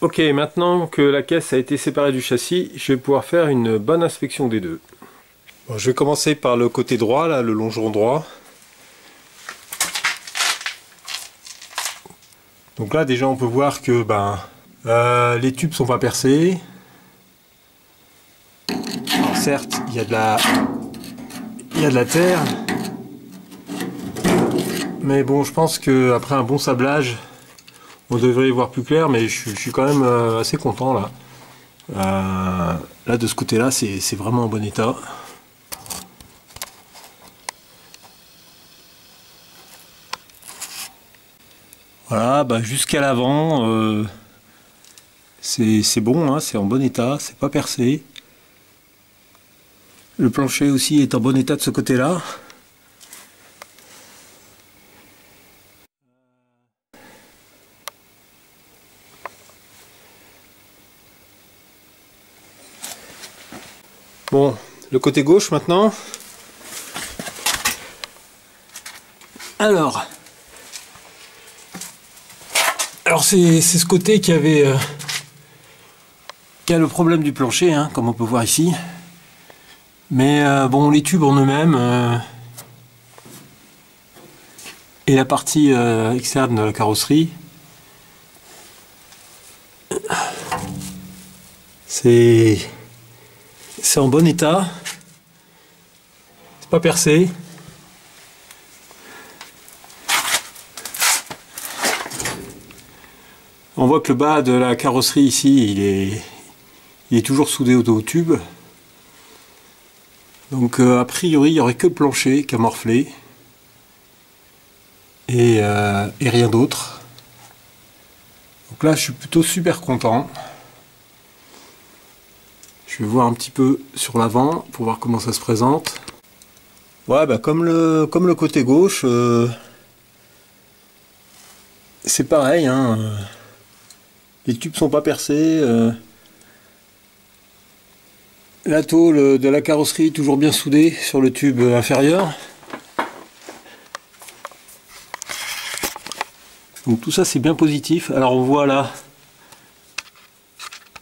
Ok, maintenant que la caisse a été séparée du châssis, je vais pouvoir faire une bonne inspection des deux. Bon, je vais commencer par le côté droit, là, le longeron droit. Donc là déjà on peut voir que les tubes sont pas percés. Alors certes il y a de la terre, mais bon je pense qu'après un bon sablage on devrait y voir plus clair, mais je suis quand même assez content là. Là de ce côté là c'est vraiment en bon état. Voilà, jusqu'à l'avant, c'est bon, hein, c'est en bon état, c'est pas percé. Le plancher aussi est en bon état de ce côté-là. Bon, le côté gauche maintenant. Alors c'est ce côté qui a le problème du plancher, hein, comme on peut voir ici. Mais bon, les tubes en eux-mêmes et la partie externe de la carrosserie, c'est en bon état. C'est pas percé. On voit que le bas de la carrosserie ici, il est toujours soudé au tube. Donc a priori, il n'y aurait que le plancher qui a morflé. Et rien d'autre. Donc là, je suis plutôt super content. Je vais voir un petit peu sur l'avant pour voir comment ça se présente. Ouais, comme le côté gauche, c'est pareil, hein. Les tubes sont pas percés. La tôle de la carrosserie est toujours bien soudée sur le tube inférieur. Donc tout ça c'est bien positif. Alors on voit là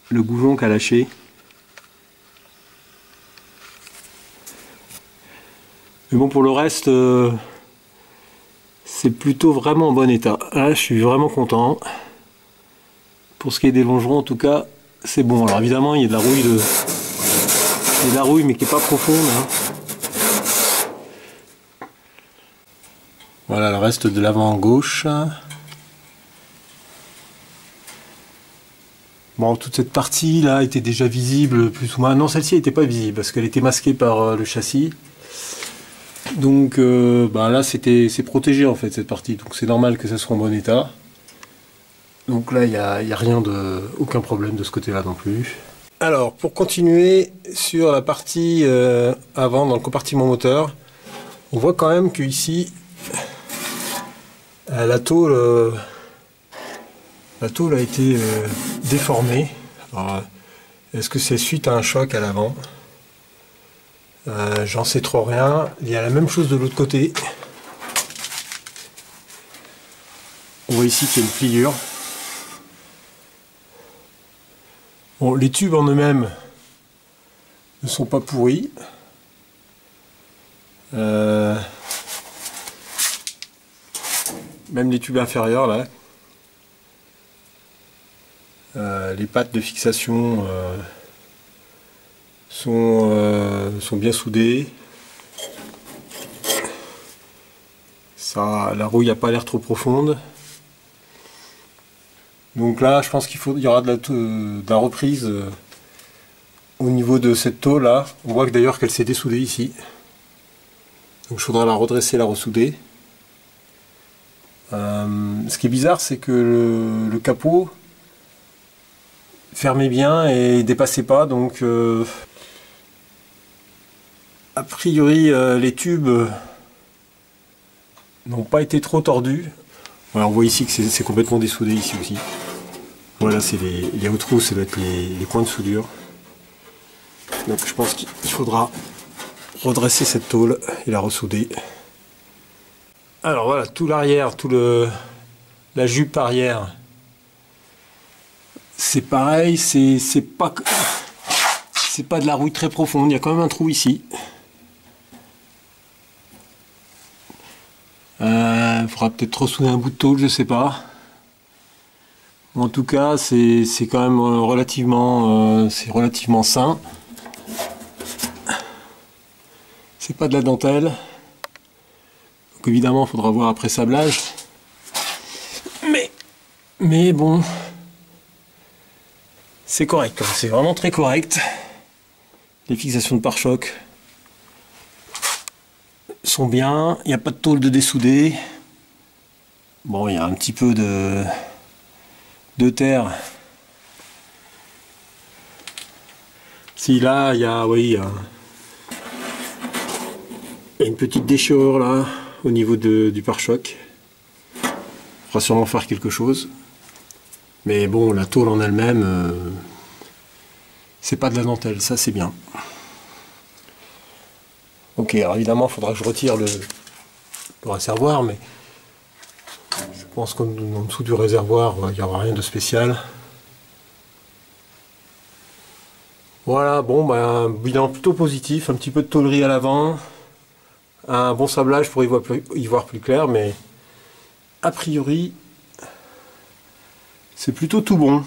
le goujon qui a lâché. Mais bon, pour le reste, c'est plutôt vraiment en bon état. Là, je suis vraiment content. Pour ce qui est des longerons, en tout cas, c'est bon. Alors évidemment, il y a de la rouille, mais qui n'est pas profonde, hein. Voilà le reste de l'avant gauche. Bon, toute cette partie là était déjà visible plus ou moins. Non, celle-ci n'était pas visible parce qu'elle était masquée par le châssis. Donc là c'est protégé en fait cette partie, donc c'est normal que ça soit en bon état. Donc là il n'y a rien aucun problème de ce côté là non plus. Alors pour continuer sur la partie avant dans le compartiment moteur, on voit quand même que ici la tôle a été déformée. Est-ce que c'est suite à un choc à l'avant? J'en sais trop rien. Il y a la même chose de l'autre côté. On voit ici qu'il y a une pliure. Bon, les tubes en eux-mêmes ne sont pas pourris. Même les tubes inférieurs là. Les pattes de fixation sont bien soudées. La rouille n'a pas l'air trop profonde. Donc là, je pense il y aura de la reprise au niveau de cette tôle là. On voit que d'ailleurs qu'elle s'est dessoudée ici. Donc il faudra la redresser, la ressouder. Ce qui est bizarre, c'est que le capot fermait bien et dépassait pas, donc a priori les tubes n'ont pas été trop tordus. Voilà, on voit ici que c'est complètement dessoudé ici aussi. Voilà, c'est les hauts trous, ça doit être les points de soudure. Donc je pense qu'il faudra redresser cette tôle et la ressouder. Alors voilà, tout l'arrière, la jupe arrière c'est pareil, c'est pas de la rouille très profonde, il y a quand même un trou ici. Il faudra peut-être ressouder un bout de tôle, je sais pas. En tout cas, c'est quand même relativement sain. C'est pas de la dentelle. Donc évidemment, il faudra voir après sablage. Mais bon, c'est correct, c'est vraiment très correct. Les fixations de pare-choc sont bien, il n'y a pas de tôle de dessouder. Bon, il y a un petit peu de terre. Si là, il y a une petite déchirure là, au niveau du pare-choc. Il faudra sûrement faire quelque chose. Mais bon, la tôle en elle-même, c'est pas de la dentelle, ça c'est bien. Ok, alors évidemment, il faudra que je retire le réservoir, mais je pense qu'en dessous du réservoir, il n'y aura rien de spécial. Voilà, bon, un bilan plutôt positif, un petit peu de tôlerie à l'avant, un bon sablage pour y voir plus clair, mais a priori, c'est plutôt tout bon.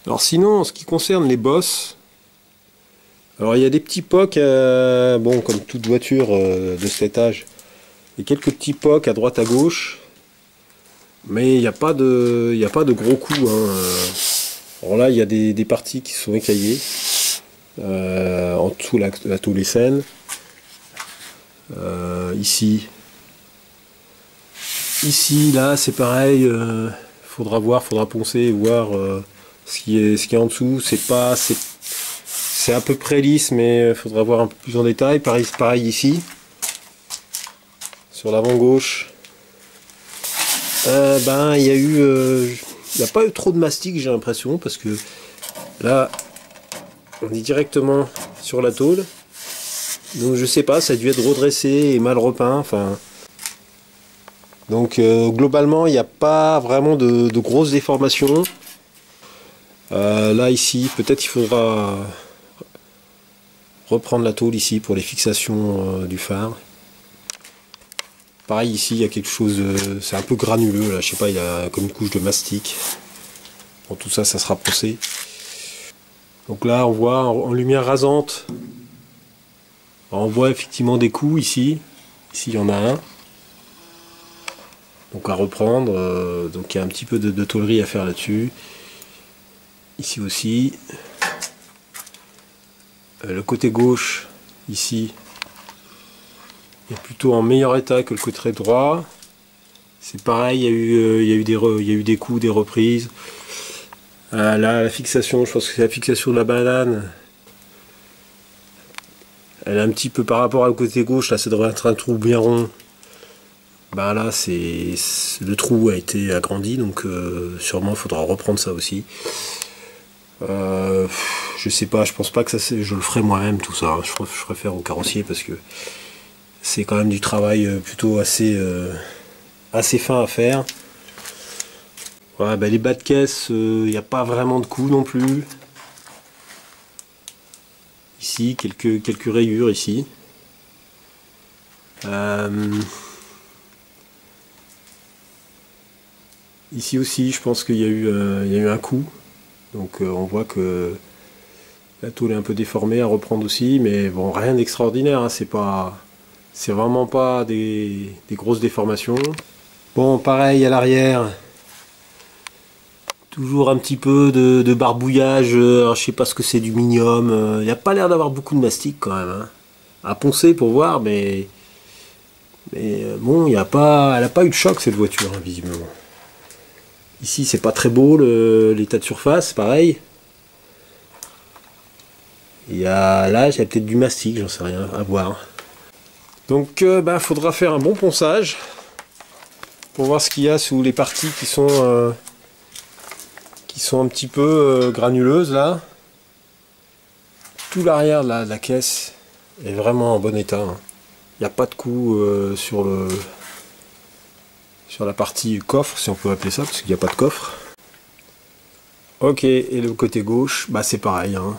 Alors sinon, en ce qui concerne les bosses, alors il y a des petits pocs, bon, comme toute voiture de cet âge, il y a quelques petits pocs à droite à gauche, mais il n'y a pas de gros coups. Alors là, il y a des parties qui sont écaillées, en dessous la tôle est saine, ici, là, c'est pareil. Faudra poncer, voir ce qui est en dessous. C'est à peu près lisse, mais il faudra voir un peu plus en détail. Pareil ici, sur l'avant gauche. Il n'y a pas eu trop de mastic, j'ai l'impression, parce que là, on est directement sur la tôle. Donc je sais pas, ça a dû être redressé et mal repeint. Enfin. Donc globalement, il n'y a pas vraiment de grosses déformations. Là, ici, peut-être il faudra reprendre la tôle ici pour les fixations du phare. Pareil, ici, il y a quelque chose, c'est un peu granuleux, là, je sais pas, il y a comme une couche de mastic. Bon, tout ça, ça sera poncé. Donc là, on voit en lumière rasante, on voit effectivement des coups ici. Ici, il y en a un. Donc à reprendre, donc il y a un petit peu de tôlerie à faire là-dessus. Ici aussi. Le côté gauche, ici, est plutôt en meilleur état que le côté droit. C'est pareil, il y a eu des coups, des reprises. Là, la fixation, je pense que c'est la fixation de la banane. Elle est un petit peu par rapport au côté gauche, là ça devrait être un trou bien rond. Là, le trou a été agrandi, donc sûrement il faudra reprendre ça aussi. Je sais pas, je pense pas que je le ferai moi-même tout ça. Je préfère au carrossier parce que c'est quand même du travail plutôt assez fin à faire. Voilà, les bas de caisse, il n'y a pas vraiment de coups non plus. Ici, quelques rayures ici. Ici aussi, je pense qu'il y a eu un coup. Donc on voit que la tôle est un peu déformée à reprendre aussi, mais bon, rien d'extraordinaire, hein, c'est vraiment pas des grosses déformations. Bon, pareil à l'arrière, toujours un petit peu de barbouillage, alors je sais pas ce que c'est, du minium, il n'y a pas l'air d'avoir beaucoup de mastic quand même, hein. À poncer pour voir, mais bon, elle n'a pas eu de choc cette voiture, hein, visiblement. Ici, c'est pas très beau l'état de surface, pareil. Là, il y a peut-être du mastic, j'en sais rien, à voir. Donc, faudra faire un bon ponçage pour voir ce qu'il y a sous les parties qui sont un petit peu granuleuses là. Tout l'arrière de la caisse est vraiment en bon état, hein. Il n'y a pas de coup sur la partie coffre, si on peut appeler ça, parce qu'il n'y a pas de coffre. Ok, et le côté gauche, bah c'est pareil, hein.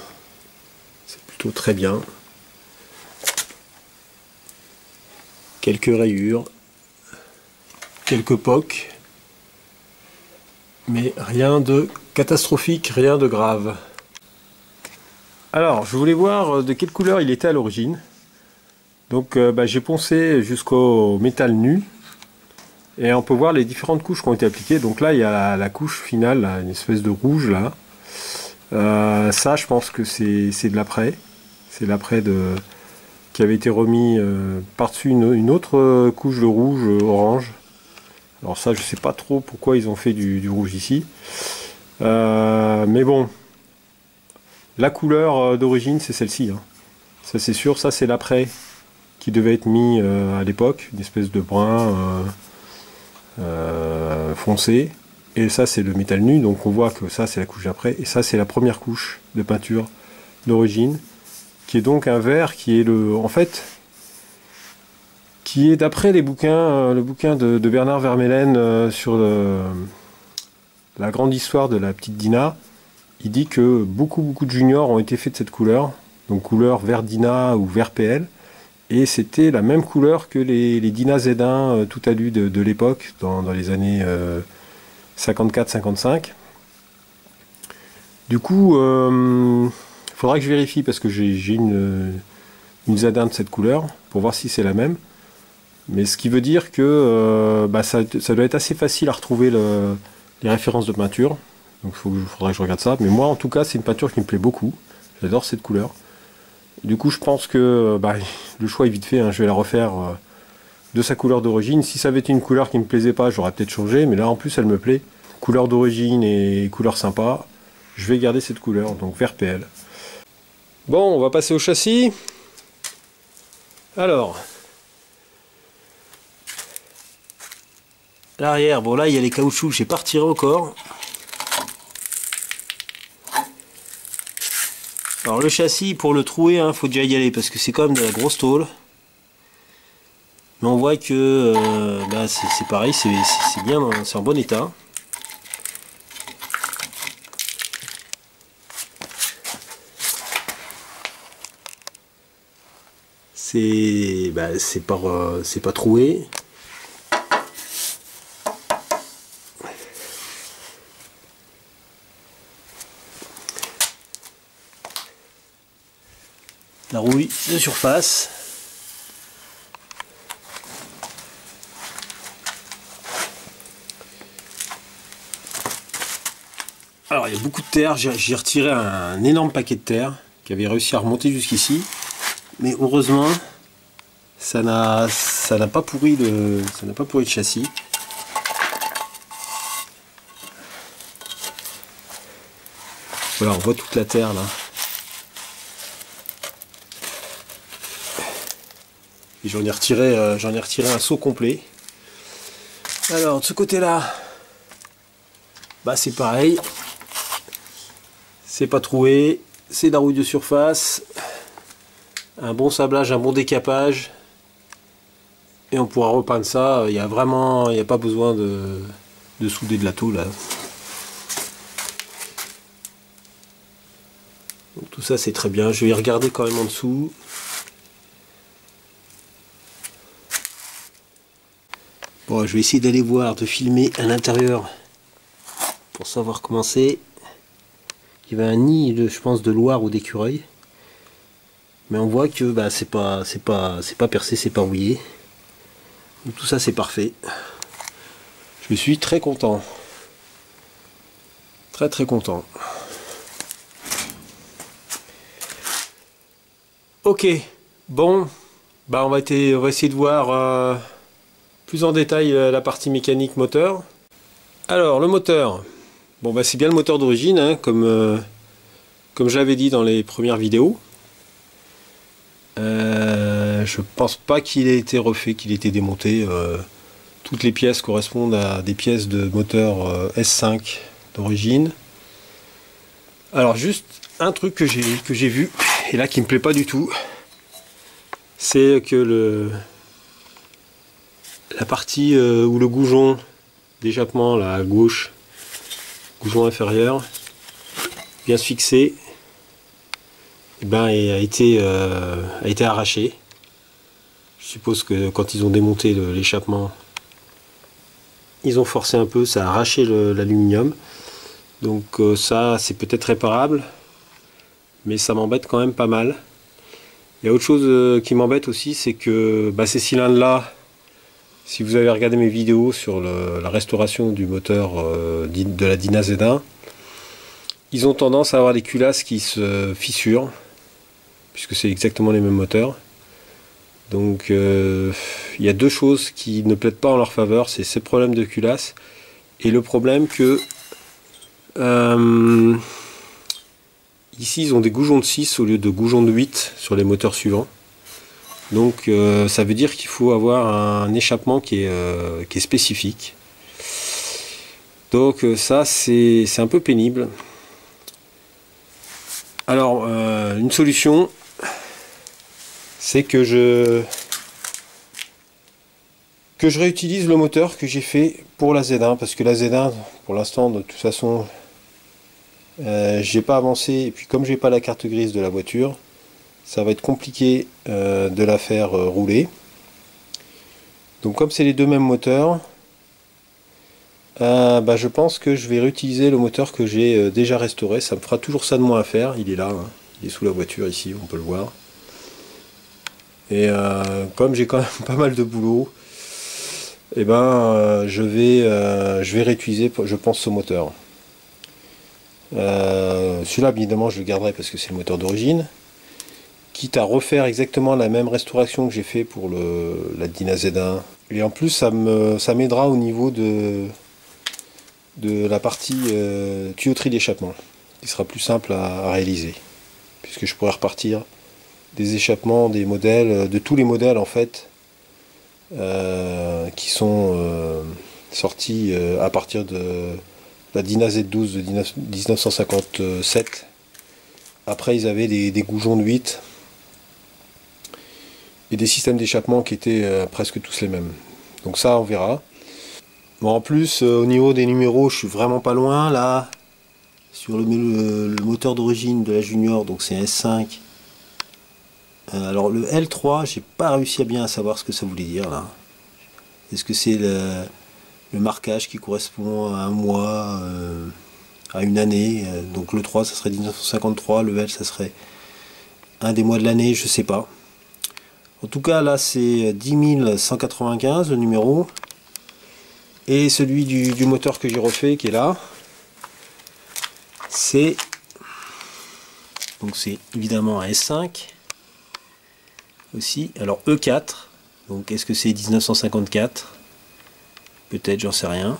C'est plutôt très bien. Quelques rayures, quelques pocs, mais rien de catastrophique, rien de grave. Alors, je voulais voir de quelle couleur il était à l'origine. Donc j'ai poncé jusqu'au métal nu. Et on peut voir les différentes couches qui ont été appliquées. Donc là, il y a la couche finale, là, une espèce de rouge là. Ça, je pense que c'est de l'après. C'est l'après qui avait été remis par-dessus une autre couche de rouge orange. Alors ça, je sais pas trop pourquoi ils ont fait du rouge ici. Mais bon, la couleur d'origine, c'est celle-ci, hein. Ça, c'est sûr. Ça, c'est l'après qui devait être mis à l'époque. Une espèce de brun foncé. Et ça, c'est le métal nu. Donc on voit que ça, c'est la couche d'après. Et ça, c'est la première couche de peinture d'origine, qui est donc un vert qui est en fait, qui est d'après les bouquins, le bouquin de Bernard Vermeulen sur la grande histoire de la petite Dina. Il dit que beaucoup de juniors ont été faits de cette couleur, donc couleur vert Dina ou vert PL, et c'était la même couleur que les Dina Z1 tout alu de l'époque, dans les années 54-55. Du coup, faudra que je vérifie parce que j'ai une Z1 de cette couleur pour voir si c'est la même. Mais ce qui veut dire que ça doit être assez facile à retrouver les références de peinture. Donc il faudra que je regarde ça. Mais moi, en tout cas, c'est une peinture qui me plaît beaucoup. J'adore cette couleur. Du coup, je pense que le choix est vite fait, hein. Je vais la refaire de sa couleur d'origine. Si ça avait été une couleur qui me plaisait pas, j'aurais peut-être changé. Mais là, en plus, elle me plaît. Couleur d'origine et couleur sympa. Je vais garder cette couleur, donc vert PL. Bon, on va passer au châssis. Alors, l'arrière, bon là il y a les caoutchoucs, j'ai pas retiré encore. Alors le châssis, pour le trouer, hein, faut déjà y aller parce que c'est quand même de la grosse tôle. Mais on voit que c'est pareil, c'est bien, c'est en bon état. C'est pas troué. La rouille de surface. Alors il y a beaucoup de terre, j'ai retiré un énorme paquet de terre qui avait réussi à remonter jusqu'ici. Mais heureusement, ça n'a pas pourri le châssis. Voilà, on voit toute la terre là. Et j'en ai retiré un seau complet. Alors de ce côté-là, c'est pareil. C'est pas troué, c'est de la rouille de surface. Un bon sablage, un bon décapage, et on pourra repeindre ça. Il n'y a pas besoin de souder de la tôle là. Donc, tout ça c'est très bien. Je vais regarder quand même en dessous. Bon, je vais essayer d'aller voir, de filmer à l'intérieur pour savoir comment c'est. Il y avait un nid, je pense, de Loire ou d'écureuil. Mais on voit que c'est pas percé, c'est pas rouillé. Donc tout ça c'est parfait. Je suis très content. Très content. Ok, bon, on va essayer de voir plus en détail la partie mécanique moteur. Alors le moteur, c'est bien le moteur d'origine, hein, comme je l'avais dit dans les premières vidéos. Je pense pas qu'il ait été refait, qu'il ait été démonté. Toutes les pièces correspondent à des pièces de moteur S5 d'origine. Alors juste un truc que j'ai vu, et là qui me plaît pas du tout, c'est que la partie où le goujon d'échappement là à gauche, goujon inférieur, vient se fixer, et ben, a été arraché. Je suppose que quand ils ont démonté l'échappement, ils ont forcé un peu, ça a arraché l'aluminium. Donc ça, c'est peut-être réparable, mais ça m'embête quand même pas mal. Il y a autre chose qui m'embête aussi, c'est que ces cylindres-là, si vous avez regardé mes vidéos sur la restauration du moteur de la Dyna Z1, ils ont tendance à avoir des culasses qui se fissurent, puisque c'est exactement les mêmes moteurs. Donc il y a deux choses qui ne plaident pas en leur faveur, c'est ce problème de culasse et le problème que ici ils ont des goujons de 6 au lieu de goujons de 8 sur les moteurs suivants. Donc ça veut dire qu'il faut avoir un échappement qui est spécifique. Donc ça c'est un peu pénible. Alors une solution, c'est que je réutilise le moteur que j'ai fait pour la Z1, parce que la Z1 pour l'instant de toute façon j'ai pas avancé, et puis comme j'ai pas la carte grise de la voiture, ça va être compliqué de la faire rouler. Donc comme c'est les deux mêmes moteurs, je pense que je vais réutiliser le moteur que j'ai déjà restauré. Ça me fera toujours ça de moins à faire. Il est là, hein. Il est sous la voiture ici, on peut le voir. Et comme j'ai quand même pas mal de boulot, je vais réutiliser, je pense, ce moteur. Celui-là, évidemment, je le garderai parce que c'est le moteur d'origine. Quitte à refaire exactement la même restauration que j'ai fait pour la Dyna Z1. Et en plus, ça m'aidera au niveau de la partie tuyauterie d'échappement, qui sera plus simple à réaliser, puisque je pourrai repartir des échappements, des modèles, de tous les modèles en fait, qui sont sortis à partir de la Dyna Z12 de 1957. Après ils avaient des goujons de 8 et des systèmes d'échappement qui étaient presque tous les mêmes. Donc ça on verra. Bon, en plus au niveau des numéros je suis vraiment pas loin là. Sur le moteur d'origine de la Junior, donc c'est S5. Alors le L3, j'ai pas réussi à bien savoir ce que ça voulait dire là. Est-ce que c'est le marquage qui correspond à un mois, à une année? Donc le 3 ça serait 1953, le L ça serait un des mois de l'année, je sais pas. En tout cas là c'est 10 195 le numéro. Et celui du moteur que j'ai refait qui est là, c'est évidemment un S5 aussi. Alors E4, donc est-ce que c'est 1954? Peut-être, j'en sais rien.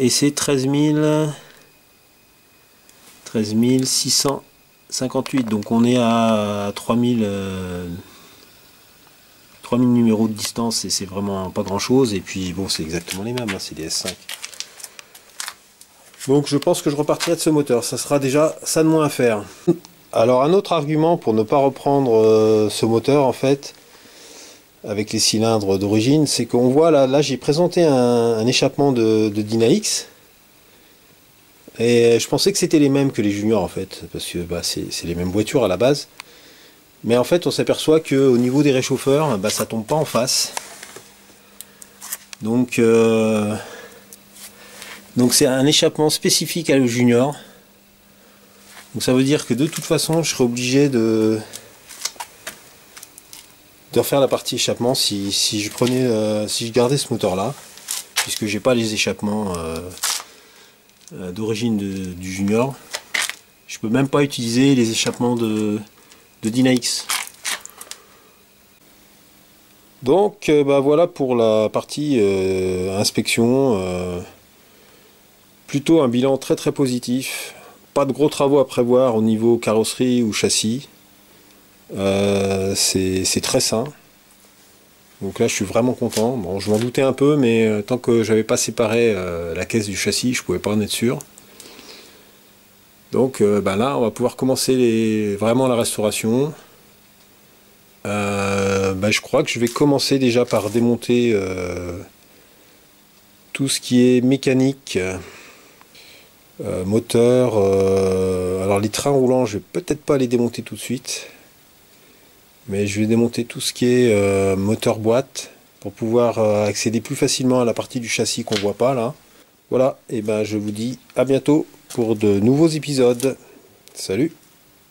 Et c'est 13 658, donc on est à 3000 numéros de distance, et c'est vraiment pas grand chose. Et puis bon, c'est exactement les mêmes, hein, c'est des S5. Donc je pense que je repartirai de ce moteur, ça sera déjà ça de moins à faire. Alors un autre argument pour ne pas reprendre ce moteur en fait, avec les cylindres d'origine, c'est qu'on voit là j'ai présenté un échappement de Dyna X, et je pensais que c'était les mêmes que les juniors en fait, parce que c'est les mêmes voitures à la base. Mais en fait on s'aperçoit qu'au niveau des réchauffeurs, ça tombe pas en face. Donc c'est un échappement spécifique à le junior. Donc ça veut dire que de toute façon je serai obligé de refaire la partie échappement si je gardais ce moteur là, puisque j'ai pas les échappements d'origine du junior. Je peux même pas utiliser les échappements de Dyna X. Donc voilà pour la partie inspection. Plutôt un bilan très très positif. Pas de gros travaux à prévoir au niveau carrosserie ou châssis. C'est très sain. Donc là je suis vraiment content. Bon, je m'en doutais un peu, mais tant que j'avais pas séparé la caisse du châssis, je pouvais pas en être sûr. Donc là on va pouvoir commencer vraiment la restauration. Je crois que je vais commencer déjà par démonter tout ce qui est mécanique. Moteur. Alors les trains roulants, je vais peut-être pas les démonter tout de suite. Mais je vais démonter tout ce qui est moteur boîte pour pouvoir accéder plus facilement à la partie du châssis qu'on voit pas là. Voilà, et ben je vous dis à bientôt pour de nouveaux épisodes. Salut!